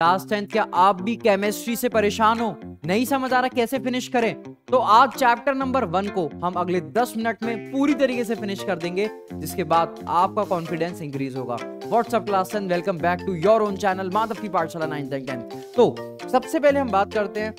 Class 10th क्या आप भी केमिस्ट्री से परेशान हो, नहीं समझ आ रहा कैसे फिनिश करें? तो आज चैप्टर नंबर 1 को हम अगले 10 मिनट में पूरी तरीके से फिनिश कर देंगे, जिसके बाद आपका कॉन्फिडेंस इंक्रीज होगा। What's up class 10, welcome back to your own channel Madhav की पाठशाला 9th and 10th। तो सबसे पहले हम बात करते हैं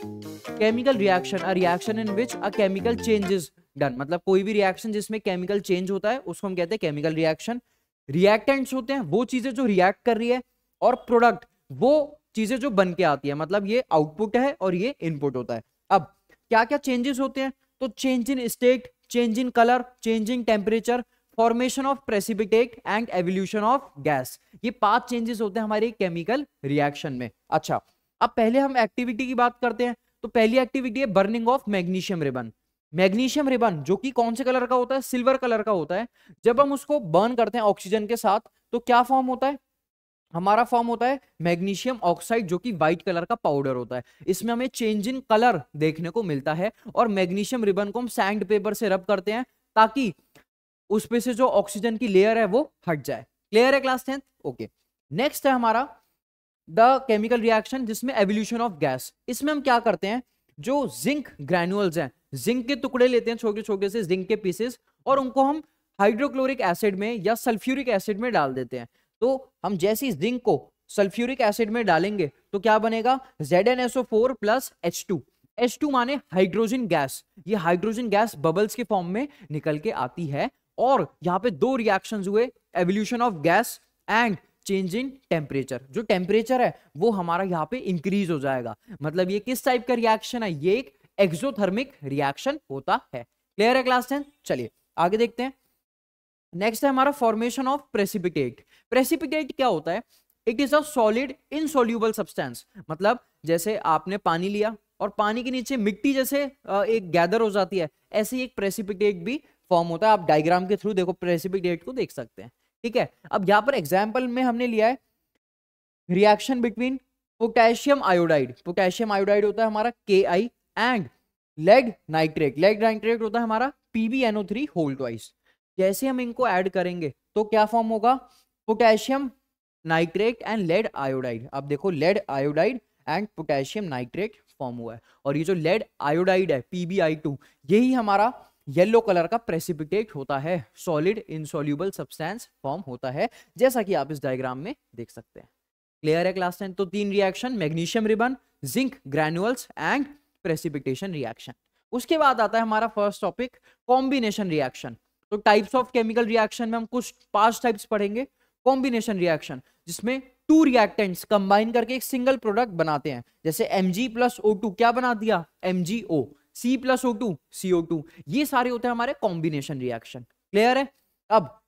chemical reaction, a reaction in which a chemical change is done. मतलब कोई भी रिएक्शन जिसमें केमिकल चेंज होता है उसको हम कहते हैं केमिकल रिएक्शन। रिएक्टेंट्स होते हैं वो चीजें जो रिएक्ट कर रही है, और प्रोडक्ट वो चीजें जो बन के आती है। मतलब ये आउटपुट है और ये इनपुट होता है। अब क्या क्या चेंजेस होते हैं? तो change in state, change in colour, change in temperature, formation of precipitate and evolution of gas. ये 5 चेंजेस होते हैं हमारे केमिकल रिएक्शन में। अच्छा, अब पहले हम एक्टिविटी की बात करते हैं। तो पहली एक्टिविटी है burning of magnesium ribbon. Magnesium ribbon जो कि कौन से कलर का होता है? सिल्वर कलर का होता है। जब हम उसको बर्न करते हैं ऑक्सीजन के साथ तो क्या फॉर्म होता है? हमारा फॉर्म होता है मैग्नीशियम ऑक्साइड, जो कि व्हाइट कलर का पाउडर होता है। इसमें हमें चेंज इन कलर देखने को मिलता है। और मैग्नीशियम रिबन को हम सैंड पेपर से रब करते हैं ताकि उस पे से जो ऑक्सीजन की लेयर है वो हट जाए। क्लियर है क्लास 10th? ओके। नेक्स्ट है हमारा द केमिकल रिएक्शन जिसमें एवोल्यूशन ऑफ गैस। इसमें हम क्या करते हैं, जो जिंक ग्रैन्युअल्स हैं, जिंक के टुकड़े लेते हैं, छोटे छोटे से जिंक के पीसेस, और उनको हम हाइड्रोक्लोरिक एसिड में या सल्फ्यूरिक एसिड में डाल देते हैं। तो हम जैसी जिंक को सल्फ्यूरिक एसिड में डालेंगे तो क्या बनेगा? ZnSO4 plus H2। H2 माने हाइड्रोजन गैस। ये हाइड्रोजन गैस बबल्स के फॉर्म में निकल के आती है। और यहां पे 2 रिएक्शंस हुए, evolution of gas and change in temperature. जो टेम्परेचर है वो हमारा यहाँ पे इंक्रीज हो जाएगा। मतलब ये किस टाइप का रिएक्शन है? ये एक एक्सोथर्मिक रिएक्शन होता है। क्लियर है क्लास 10? चलिए आगे देखते हैं। नेक्स्ट है हमारा फॉर्मेशन ऑफ प्रेसिपिटेट। प्रेसिपिटेट क्या होता है? It is a solid insoluble substance. मतलब जैसे आपने पानी लिया और पानी के नीचे मिट्टी जैसे एक गैदर हो जाती है, ऐसे ही एक प्रेसिपिटेट भी फॉर्म होता है। आप डायग्राम के थ्रू देखो प्रेसिपिटेट को देख सकते हैं। ठीक है, अब यहां पर एग्जाम्पल में हमने लिया है reaction between potassium iodide. Potassium iodide होता है हमारा Ki and lead nitrate. Lead nitrate होता है हमारा PbNO3 होल ट्वाइस। जैसे हम इनको ऐड करेंगे तो क्या फॉर्म होगा? Potassium nitrate and lead iodide. अब देखो lead iodide and potassium nitrate form हुआ है। और ये जो लेड आयोडाइड है PbI2, यही हमारा येलो कलर का प्रेसिपिटेट होता है। सॉलिड इनसॉल्यूबल सब्सटेंस फॉर्म होता है, जैसा कि आप इस डायग्राम में देख सकते हैं। क्लियर है क्लास 10? तो 3 reaction, magnesium ribbon, zinc Granules and precipitation reaction. उसके बाद आता है हमारा फर्स्ट टॉपिक कॉम्बिनेशन रिएक्शन। तो टाइप्स ऑफ केमिकल रिएक्शन में हम कुछ 5 टाइप्स पढ़ेंगे। कॉम्बिनेशन रिएक्शन जिसमें 2 रिएक्टेंट्स कंबाइन करके एक सिंगल प्रोडक्ट बनाते हैं। जैसे Mg प्लस O2 क्या बना दिया? MgO। C plus O2 CO2। ये सारे होते हैं हमारे कॉम्बिनेशन रिएक्शन। क्लियर है? अब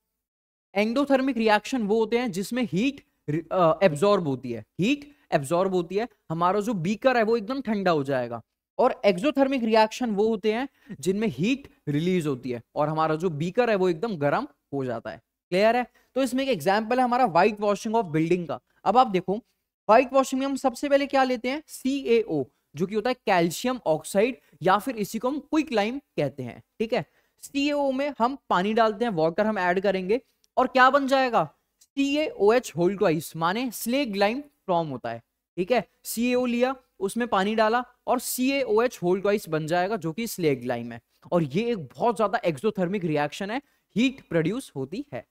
एंडोथर्मिक रिएक्शन वो होते हैं जिसमें हीट एब्जॉर्ब होती है। हीट एब्जॉर्ब होती है, हमारा जो बीकर है वो एकदम ठंडा हो जाएगा। और एक्सोथर्मिक रिएक्शन वो होते हैं जिनमें हीट रिलीज होती है और हमारा जो बीकर है वो एकदम गर्म हो जाता है। क्लियर है? तो इसमें एक एग्जांपल है हमारा व्हाइट वॉशिंग ऑफ बिल्डिंग का। अब आप देखो व्हाइट वॉशिंग में हम सबसे पहले क्या लेते हैं? CaO, जो कि होता है कैल्शियम ऑक्साइड, या फिर इसी को हम क्विक लाइम कहते हैं। ठीक है, CaO में हम पानी डालते हैं, वाटर हम ऐड करेंगे और क्या बन जाएगा? CaOH होल ट्वाइस, माने स्लेग लाइम फॉर्म होता है। ठीक है, CaO लिया, उसमें पानी डाला और CaOH होल ट्वाइस बन जाएगा, जो कि स्लेग लाइम है। और ये एक बहुत ज्यादा एक्सोथर्मिक रिएक्शन है, हीट प्रोड्यूस होती है।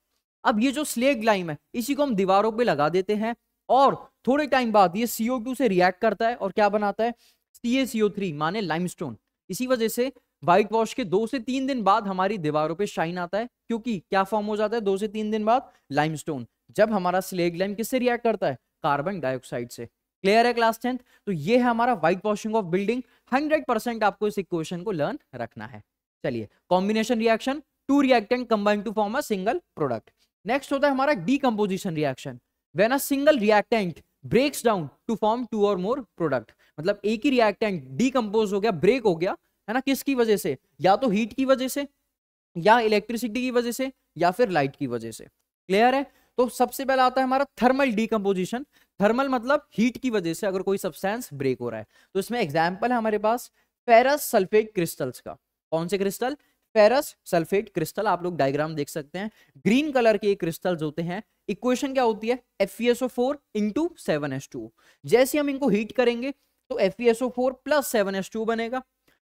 अब ये जो स्लेग लाइम है इसी को हम दीवारों पे लगा देते हैं और थोड़े टाइम बाद ये CO2 से रिएक्ट करता है और क्या बनाता है? CaCO3 माने लाइमस्टोन। इसी वजह से व्हाइट वॉश के 2 से 3 दिन बाद हमारी दीवारों पे शाइन आता है, क्योंकि क्या फॉर्म हो जाता है 2 से 3 दिन बाद? लाइमस्टोन। जब हमारा स्लेग लाइम किससे रिएक्ट करता है? कार्बन डाइऑक्साइड से। क्लियर है क्लास 10th? तो ये है हमारा व्हाइट वॉशिंग ऑफ बिल्डिंग। 100% आपको इस इक्वेशन को लर्न रखना है। चलिए, combination reaction, 2 reactant combine to form a single product. Next होता है हमारा decomposition reaction. When a single reactant breaks down to form 2 और मोर प्रोडक्ट। मतलब एक ही रिएक्टेंट डीकंपोज हो गया, ब्रेक हो गया है ना, किसकी वजह से? या तो हीट की वजह से, या इलेक्ट्रिसिटी की वजह से, या फिर लाइट की वजह से। क्लियर है? तो सबसे पहला आता है हमारा थर्मल डीकंपोजिशन। थर्मल मतलब हीट की वजह से अगर कोई सब्सटेंस ब्रेक हो रहा है। तो इसमें एग्जांपल है हमारे पास फेरस सल्फेट क्रिस्टल्स का। कौन से क्रिस्टल? फेरस सल्फेट क्रिस्टल, आप लोग डायग्राम देख सकते हैं, ग्रीन कलर के क्रिस्टल्स होते हैं। इक्वेशन क्या होती है, FeSO4 इंटू 7H2। जैसे हम इनको हीट करेंगे तो FeSO4 प्लस 7H2 बनेगा,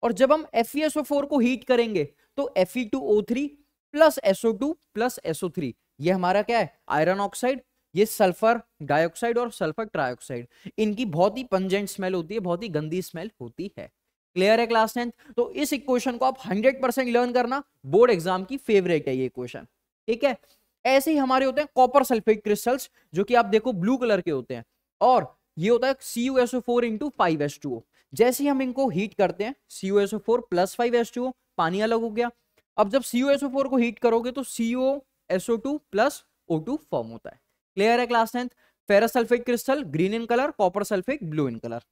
और जब हम FeSO4 को हीट करेंगे तो Fe2O3 plus SO2 plus SO3, ये हमारा क्या है, आयरन ऑक्साइड, ये सल्फर डाइऑक्साइड और सल्फर ट्राइऑक्साइड। इनकी बहुत ही पंजेंट स्मेल होती है, बहुत ही गंदी स्मेल होती है। क्लियर है क्लास 10th? तो इस इक्वेशन को आप 100% लर्न करना, बोर्ड एग्जाम की फेवरेट है ये इक्वेशन, ठीक है। ऐसे ही हमारे होते हैं कॉपर सल्फेट क्रिस्टल्स, जो कि आप देखो ब्लू कलर के होते हैं, और ये होता है CuSO4 इंटू 5H2O। जैसे ही हम इनको हीट करते हैं, CuSO4 प्लस 5H2O, पानी अलग हो गया। अब जब CuSO4 को हीट करोगे तो CuSO2 प्लस O2 फॉर्म होता है। क्लियर है class 10th? Ferrous sulphate crystal green in colour, copper sulphate blue in colour.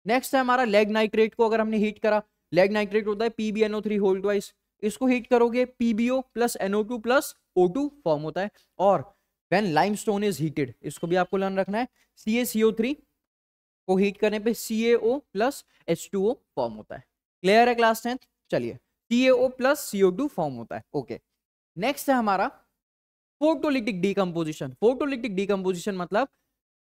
Next है हमारा लेड नाइट्रेट को अगर हमने हीट करा, लेड नाइट्रेट होता है PbNO3 होल ट्वाइस, इसको हीट करोगे PbO plus NO2 plus O2 form होता है। और व्हेन लाइमस्टोन इज हीटेड, इसको भी आपको लर्न रखना है, CaCO3 को हीट करने पे CaO प्लस H2O फॉर्म होता है। क्लियर है क्लास 10th? चलिए, CaO प्लस CO2 फॉर्म होता है, ओके। नेक्स्ट है हमारा फोटोलिटिक डीकंपोजिशन। फोटोलिटिक डीकंपोजिशन मतलब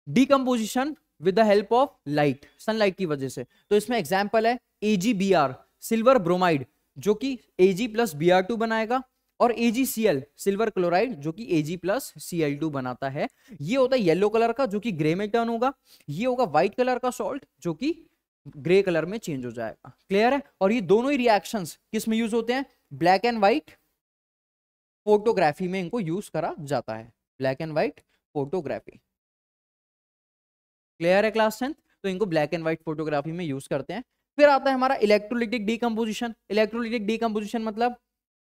decomposition with the help of light, sunlight की वजह से। तो इसमें एग्जांपल है AgBr सिल्वर ब्रोमाइड, जो कि Ag प्लस Br2 बनाएगा, और AgCl सिल्वर क्लोराइड, जो कि Ag प्लस Cl2 बनाता है। ये होता है येलो कलर का, जो कि ग्रे में टर्न होगा। ये होगा व्हाइट कलर का सॉल्ट, जो कि ग्रे कलर में चेंज हो जाएगा। क्लियर है? और ये दोनों ही रिएक्शंस किस में यूज होते हैं, ब्लैक एंड व्हाइट फोटोग्राफी में इनको यूज करा जाता है, black and white photography. Clear है क्लास 10th? तो इनको ब्लैक एंड व्हाइट फोटोग्राफी में यूज करते हैं। फिर आता है हमारा इलेक्ट्रोलिटिक डीकंपोजिशन। इलेक्ट्रोलिटिक डीकंपोजिशन मतलब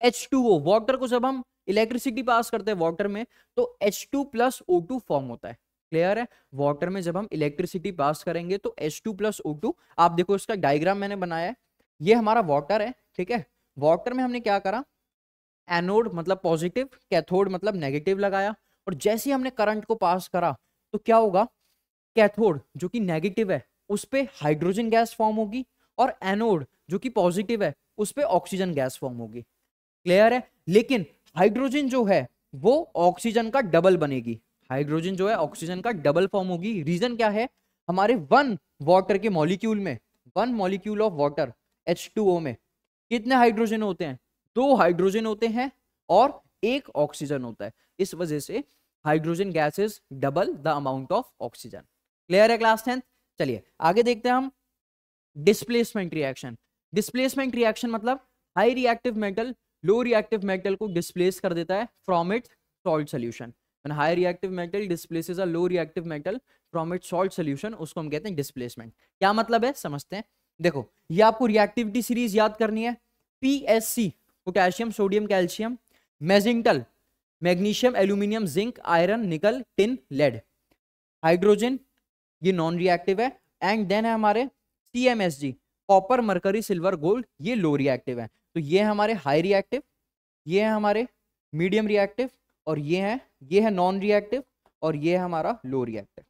H2O, वाटर को जब हम इलेक्ट्रिसिटी पास करते हैं वाटर में तो H2 प्लस O2 फॉर्म होता है। क्लियर है? वाटर में जब हम इलेक्ट्रिसिटी पास करेंगे तो H2 प्लस O2, आप देखो इसका डायग्राम मैंने बनाया है, ये हमारा वाटर है, ठीक है। वाटर में हमने क्या करा, एनोड मतलब पॉजिटिव, कैथोड मतलब नेगेटिव लगाया, और जैसे ही हमने करंट को पास करा तो क्या होगा, कैथोड जो कि नेगेटिव है उस पे हाइड्रोजन गैस फॉर्म होगी, और एनोड जो कि पॉजिटिव है उस पे ऑक्सीजन गैस फॉर्म होगी। क्लियर है? लेकिन हाइड्रोजन जो है वो ऑक्सीजन का डबल बनेगी, हाइड्रोजन जो है ऑक्सीजन का डबल फॉर्म होगी। रीजन क्या है, हमारे वन वाटर के मॉलिक्यूल में, one molecule of water H2O में कितने हाइड्रोजन होते हैं, 2 हाइड्रोजन होते हैं और 1 ऑक्सीजन होता है। इस वजह से hydrogen gas is double the amount of oxygen. Clear है क्लास 10th? चलिए आगे देखते हैं हम डिस्प्लेसमेंट रिएक्शन। डिस्प्लेसमेंट रिएक्शन मतलब high reactive metal low reactive metal को डिस्प्लेस कर देता है from its salt solution. When high reactive metal displaces a low reactive metal from its salt solution, उसको हम कहते हैं डिस्प्लेसमेंट। क्या मतलब है समझते हैं। देखो ये आपको रिएक्टिविटी सीरीज याद करनी है, PSC पोटेशियम सोडियम कैल्शियम, मेजिंटल magnesium aluminium zinc iron nickel tin lead, hydrogen ये नॉन रिएक्टिव है, एंड देन है हमारे CMSG copper mercury silver gold, ये लो रिएक्टिव है। तो ये है हमारे हाई रिएक्टिव, ये है हमारे मीडियम रिएक्टिव, और ये है नॉन रिएक्टिव, और ये है हमारा लो रिएक्टिव।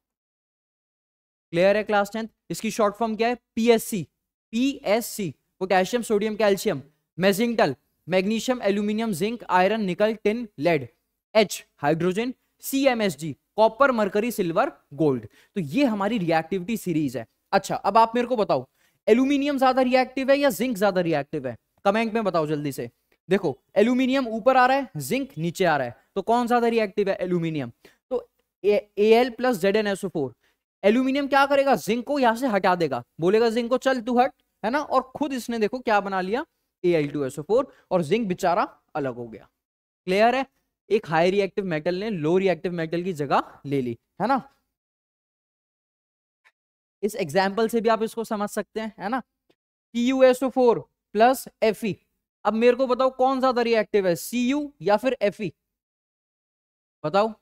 क्लियर है क्लास 10th? इसकी शॉर्ट फॉर्म क्या है, PSC पोटेशियम सोडियम कैल्शियम, मेजिंटल magnesium aluminium zinc iron nickel tin lead, H hydrogen, CMSG copper mercury silver gold. तो ये हमारी रिएक्टिविटी सीरीज है। अच्छा अब आप मेरे को बताओ एल्यूमिनियम ज्यादा रिएक्टिव है या जिंक ज्यादा रिएक्टिव है, कमेंट में बताओ जल्दी से। देखो एल्यूमिनियम ऊपर आ रहा है, जिंक नीचे आ रहा है, तो कौन ज्यादा रिएक्टिव है, एल्यूमिनियम। तो Al प्लस ZnSO4, एल्यूमिनियम क्या करेगा, जिंक को यहां से हटा देगा, बोलेगा जिंक को चल तू हट, है ना, और खुद इसने देखो क्या बना लिया, Al2SO4, और जिंक बेचारा अलग हो गया। क्लियर है? एक हाई रिएक्टिव मेटल ने लो रिएक्टिव मेटल की जगह ले ली, है ना। इस एग्जाम्पल से भी आप इसको समझ सकते हैं, है ना। CuSO4 प्लस Fe, अब मेरे को बताओ कौन ज्यादा रिएक्टिव है, Cu या फिर Fe, बताओ।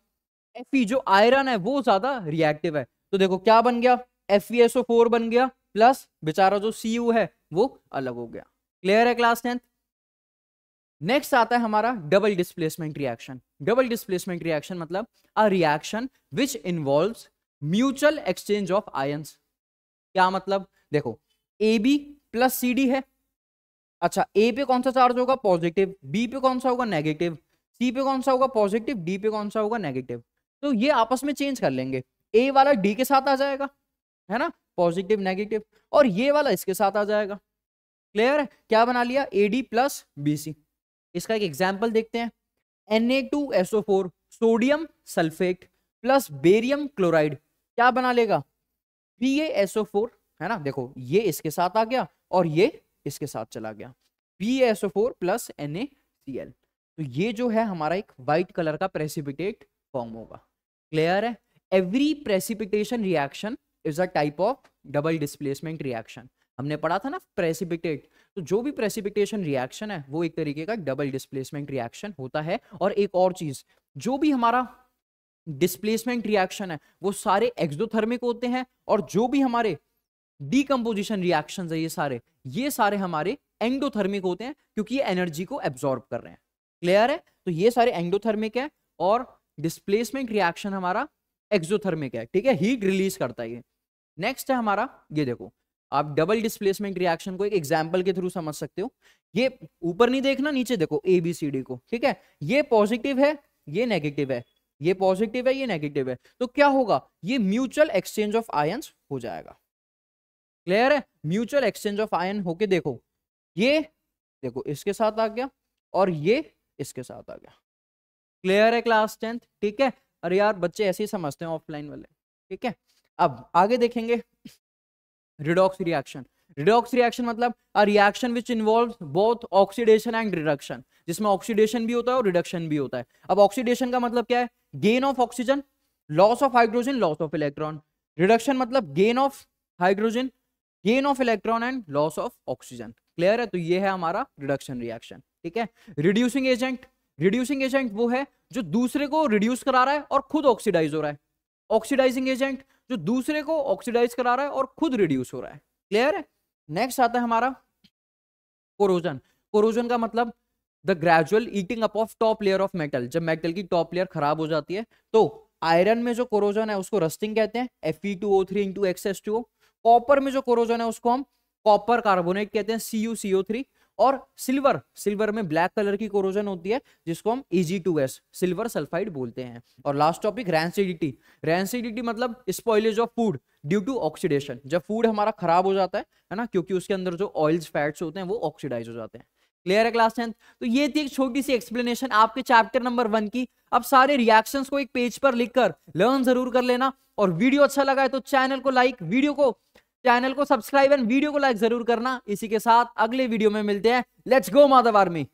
Fe जो आयरन है वो ज्यादा रिएक्टिव है, तो देखो क्या बन गया, FeSO4 बन गया, प्लस बेचारा जो Cu है वो अलग हो गया। क्लियर है क्लास 10th? नेक्स्ट आता है हमारा double displacement reaction. Double displacement reaction मतलब a reaction which involves mutual exchange of ions. क्या मतलब, देखो AB प्लस CD है, अच्छा, ए पे कौन सा चार्ज होगा? पॉजिटिव। बी पे कौन सा होगा? नेगेटिव। सी पे कौन सा होगा? पॉजिटिव। डी पे कौन सा होगा? नेगेटिव। तो ये आपस में चेंज कर लेंगे, ए वाला डी के साथ आ जाएगा, है ना, पॉजिटिव नेगेटिव, और ये वाला इसके साथ आ जाएगा। क्लियर है? क्या बना लिया? AD plus BC. इसका एक एग्जाम्पल देखते हैं। Na2SO4 sodium sulphate plus barium chloride क्या बना लेगा? PaSO4, है ना। देखो ये इसके साथ आ गया और ये इसके साथ चला गया, PaSO4 प्लस NaCl। तो ये जो है हमारा एक व्हाइट कलर का प्रेसिपिटेट फॉर्म होगा। क्लियर है? Every precipitation reaction is a type of double displacement reaction. हमने पढ़ा था ना प्रेसिपिटेट, तो जो भी प्रेसिपिटेशन रिएक्शन है वो एक तरीके का डबल डिस्प्लेसमेंट रिएक्शन होता है। और एक और चीज, जो भी हमारा डिस्प्लेसमेंट रिएक्शन है वो सारे एक्सोथर्मिक होते हैं, और जो भी हमारे डीकंपोजिशन रिएक्शंस है ये सारे हमारे एंडोथर्मिक होते हैं, क्योंकि ये एनर्जी को एब्जॉर्ब कर रहे हैं। क्लियर है? तो ये सारे एंडोथर्मिक है और डिस्प्लेसमेंट रिएक्शन हमारा एक्सोथर्मिक है। ठीक है, हीट रिलीज करता है ये। नेक्स्ट है हमारा, ये देखो, आप डबल डिस्प्लेसमेंट रिएक्शन को एक एग्जांपल के थ्रू समझ सकते हो। ये ऊपर नहीं देखना, नीचे देखो ABCD को। ठीक है, ये पॉजिटिव है, ये नेगेटिव है, ये पॉजिटिव है, ये नेगेटिव है। तो क्या होगा? ये म्यूचुअल एक्सचेंज ऑफ आयंस हो जाएगा। क्लियर है? म्यूचुअल एक्सचेंज ऑफ आयन होके देखो, ये देखो इसके साथ आ गया और ये इसके साथ आ गया। क्लियर है क्लास 10th? ठीक है। अरे यार बच्चे ऐसे ही समझते हैं ऑफलाइन वाले। ठीक है, अब आगे देखेंगे रिडॉक्स रिएक्शन। रिडॉक्स रिएक्शन मतलब a reaction which involves both oxidation and reduction, जिसमें ऑक्सीडेशन भी होता है और रिडक्शन भी होता है। अब ऑक्सीडेशन का मतलब क्या है? Gain of oxygen, loss of hydrogen, loss of electron. Reduction मतलब gain of hydrogen, gain of electron and loss of oxygen. Clear है? तो ये है हमारा रिडक्शन रिएक्शन। ठीक है। रिड्यूसिंग एजेंट, रिड्यूसिंग एजेंट वो है जो दूसरे को रिड्यूस करा रहा है और खुद ऑक्सीडाइज हो रहा है। ऑक्सीडाइजिंग एजेंट जो दूसरे को ऑक्सीडाइज करा रहा है और खुद रिड्यूस हो रहा है। क्लियर है? नेक्स्ट आता है हमारा कोरोजन। कोरोजन का मतलब the gradual eating up of top layer of metal. जब मेटल की टॉप लेयर खराब हो जाती है तो आयरन में जो कोरोजन है उसको रस्टिंग कहते हैं, Fe2O3 into XS2O। कॉपर में जो कोरोजन है उसको हम कॉपर कार्बोनेट कहते हैं, CuCO3। और सिल्वर, सिल्वर में ब्लैक कलर की कोरोजन होती है जिसको हम Ag2S सिल्वर सल्फाइड बोलते हैं। और लास्ट टॉपिक रैंसिडिटी। रैंसिडिटी मतलब spoilage of food due to oxidation. जब फूड हमारा खराब हो जाता है ना, क्योंकि उसके अंदर जो ऑयल्स फैट्स होते हैं वो ऑक्सीडाइज हो जाते हैं। क्लियर है क्लास 10th? तो ये थी एक छोटी सी एक्सप्लेनेशन आपके चैप्टर नंबर 1 की। अब सारे रिएक्शंस को एक पेज पर लिखकर लर्न जरूर कर लेना। और वीडियो अच्छा लगा है तो चैनल को लाइक, चैनल को सब्सक्राइब एंड वीडियो को लाइक जरूर करना। इसी के साथ अगले वीडियो में मिलते हैं। Let's go Madhav army.